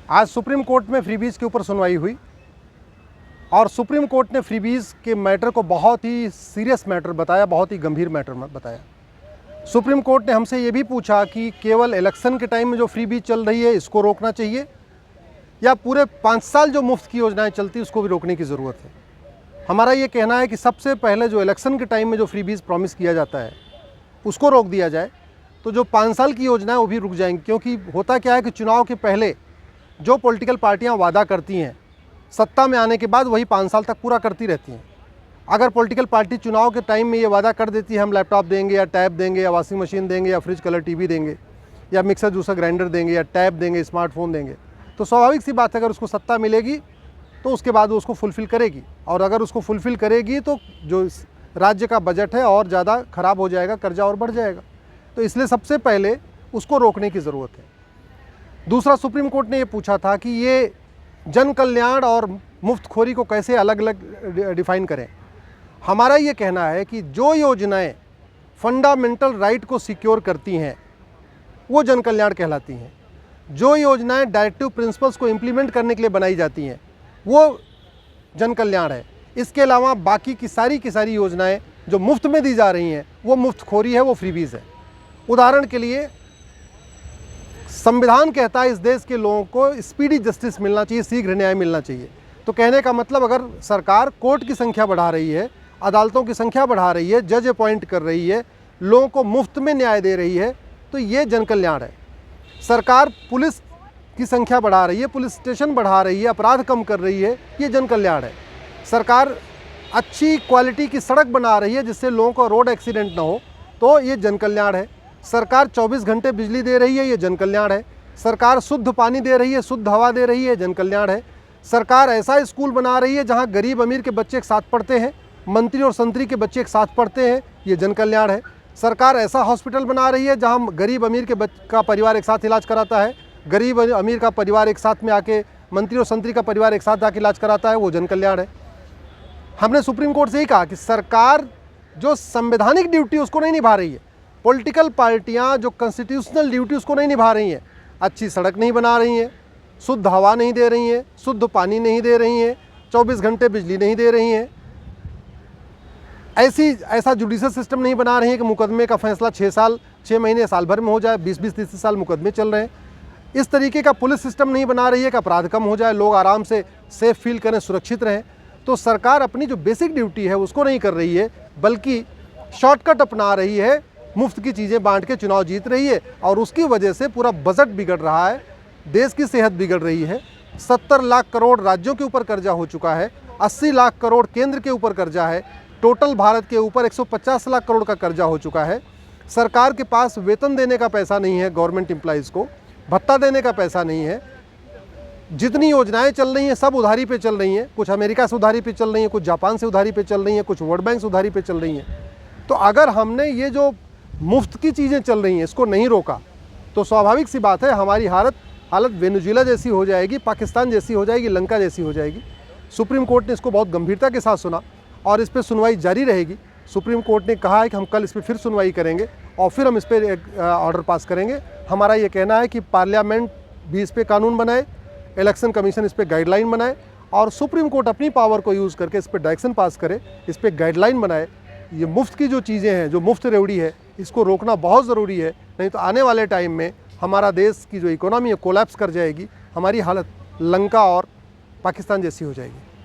आज supreme court में freebies के ऊपर सुनवाई हुई और सुप्रीम कोर्ट ने फ्रीबीज के मैटर को बहुत ही सीरियस मैटर बताया, बहुत ही गंभीर मैटर बताया। सुप्रीम कोर्ट ने हमसे ये भी पूछा कि केवल इलेक्शन के टाइम में जो फ्रीबीज चल रही है इसको रोकना चाहिए या पूरे 5 साल जो मुफ्त की योजनाएं चलती उसको भी रोकने की ज़रूरत है। हमारा ये कहना है कि सबसे पहले जो इलेक्शन के टाइम में जो फ्रीबीज प्रॉमिस किया जाता है उसको रोक दिया जाए, तो जो 5 साल की योजना है वो भी रुक जाएंगी। क्योंकि होता क्या है कि चुनाव के पहले जो पॉलिटिकल पार्टियां वादा करती हैं सत्ता में आने के बाद वही 5 साल तक पूरा करती रहती हैं। अगर पॉलिटिकल पार्टी चुनाव के टाइम में ये वादा कर देती है हम लैपटॉप देंगे या टैब देंगे या वॉशिंग मशीन देंगे या फ्रिज कलर टीवी देंगे या मिक्सर जूसर ग्राइंडर देंगे या टैब देंगे, स्मार्टफोन देंगे, तो स्वाभाविक सी बात है अगर उसको सत्ता मिलेगी तो उसके बाद वो उसको फुलफ़िल करेगी। और अगर उसको फुलफ़िल करेगी तो जो राज्य का बजट है और ज़्यादा ख़राब हो जाएगा, कर्जा और बढ़ जाएगा। तो इसलिए सबसे पहले उसको रोकने की ज़रूरत है। दूसरा, सुप्रीम कोर्ट ने ये पूछा था कि ये जन कल्याण और मुफ्तखोरी को कैसे अलग अलग डिफ़ाइन करें। हमारा ये कहना है कि जो योजनाएं फंडामेंटल राइट को सिक्योर करती हैं वो जन कल्याण कहलाती हैं। जो योजनाएं डायरेक्टिव प्रिंसिपल्स को इम्प्लीमेंट करने के लिए बनाई जाती हैं वो जन कल्याण है। इसके अलावा बाकी की सारी योजनाएं जो मुफ्त में दी जा रही हैं वो मुफ्तखोरी है, वो फ्रीबीज़ है। उदाहरण के लिए संविधान कहता है इस देश के लोगों को स्पीडी जस्टिस मिलना चाहिए, शीघ्र न्याय मिलना चाहिए। तो कहने का मतलब अगर सरकार कोर्ट की संख्या बढ़ा रही है, अदालतों की संख्या बढ़ा रही है, जज अपॉइंट कर रही है, लोगों को मुफ्त में न्याय दे रही है, तो ये जन कल्याण है। सरकार पुलिस की संख्या बढ़ा रही है, पुलिस स्टेशन बढ़ा रही है, अपराध कम कर रही है, ये जन कल्याण है। सरकार अच्छी क्वालिटी की सड़क बना रही है जिससे लोगों को रोड एक्सीडेंट ना हो, तो ये जन कल्याण है। सरकार 24 घंटे बिजली दे रही है, ये जन कल्याण है। सरकार शुद्ध पानी दे रही है, शुद्ध हवा दे रही है, जन कल्याण है। सरकार ऐसा स्कूल बना रही है जहां गरीब अमीर के बच्चे एक साथ पढ़ते हैं, मंत्री और संतरी के बच्चे एक साथ पढ़ते हैं, ये जन कल्याण है। सरकार ऐसा हॉस्पिटल बना रही है जहां गरीब अमीर के का परिवार एक साथ इलाज कराता है, गरीब अमीर का परिवार एक साथ में आके, मंत्री और संतरी का परिवार एक साथ आके इलाज कराता है, वो जन कल्याण है। हमने सुप्रीम कोर्ट से यही कहा कि सरकार जो संवैधानिक ड्यूटी उसको नहीं निभा रही है, पॉलिटिकल पार्टियां जो कॉन्स्टिट्यूशनल ड्यूटी उसको नहीं निभा रही हैं, अच्छी सड़क नहीं बना रही हैं, शुद्ध हवा नहीं दे रही हैं, शुद्ध पानी नहीं दे रही हैं, 24 घंटे बिजली नहीं दे रही हैं, ऐसा जुडिशल सिस्टम नहीं बना रही है कि मुकदमे का फैसला 6 महीने साल भर में हो जाए, 20-30 साल मुकदमे चल रहे हैं। इस तरीके का पुलिस सिस्टम नहीं बना रही है कि अपराध कम हो जाए, लोग आराम से सेफ फील करें, सुरक्षित रहें। तो सरकार अपनी जो बेसिक ड्यूटी है उसको नहीं कर रही है, बल्कि शॉर्टकट अपना रही है, मुफ्त की चीज़ें बांट के चुनाव जीत रही है और उसकी वजह से पूरा बजट बिगड़ रहा है, देश की सेहत बिगड़ रही है। 70 लाख करोड़ राज्यों के ऊपर कर्जा हो चुका है, 80 लाख करोड़ केंद्र के ऊपर कर्जा है, टोटल भारत के ऊपर 150 लाख करोड़ का कर्जा हो चुका है। सरकार के पास वेतन देने का पैसा नहीं है, गवर्नमेंट एम्प्लॉइज़ को भत्ता देने का पैसा नहीं है। जितनी योजनाएं चल रही हैं सब उधारी पे चल रही हैं, कुछ अमेरिका से उधारी पे चल रही हैं, कुछ जापान से उधारी पे चल रही हैं, कुछ वर्ल्ड बैंक से उधारी पे चल रही हैं। तो अगर हमने ये जो मुफ्त की चीज़ें चल रही हैं इसको नहीं रोका तो स्वाभाविक सी बात है हमारी हालत वेनेजुएला जैसी हो जाएगी, पाकिस्तान जैसी हो जाएगी, लंका जैसी हो जाएगी। सुप्रीम कोर्ट ने इसको बहुत गंभीरता के साथ सुना और इस पर सुनवाई जारी रहेगी। सुप्रीम कोर्ट ने कहा है कि हम कल इस पर फिर सुनवाई करेंगे और फिर हम इस पर एक ऑर्डर पास करेंगे। हमारा ये कहना है कि पार्लियामेंट भी इस पर कानून बनाए, इलेक्शन कमीशन इस पर गाइडलाइन बनाए और सुप्रीम कोर्ट अपनी पावर को यूज़ करके इस पर डायरेक्शन पास करे, इस पर गाइडलाइन बनाए। ये मुफ्त की जो चीज़ें हैं, जो मुफ्त रेवड़ी है, इसको रोकना बहुत ज़रूरी है, नहीं तो आने वाले टाइम में हमारा देश की जो इकोनॉमी है कोलैप्स कर जाएगी, हमारी हालत लंका और पाकिस्तान जैसी हो जाएगी।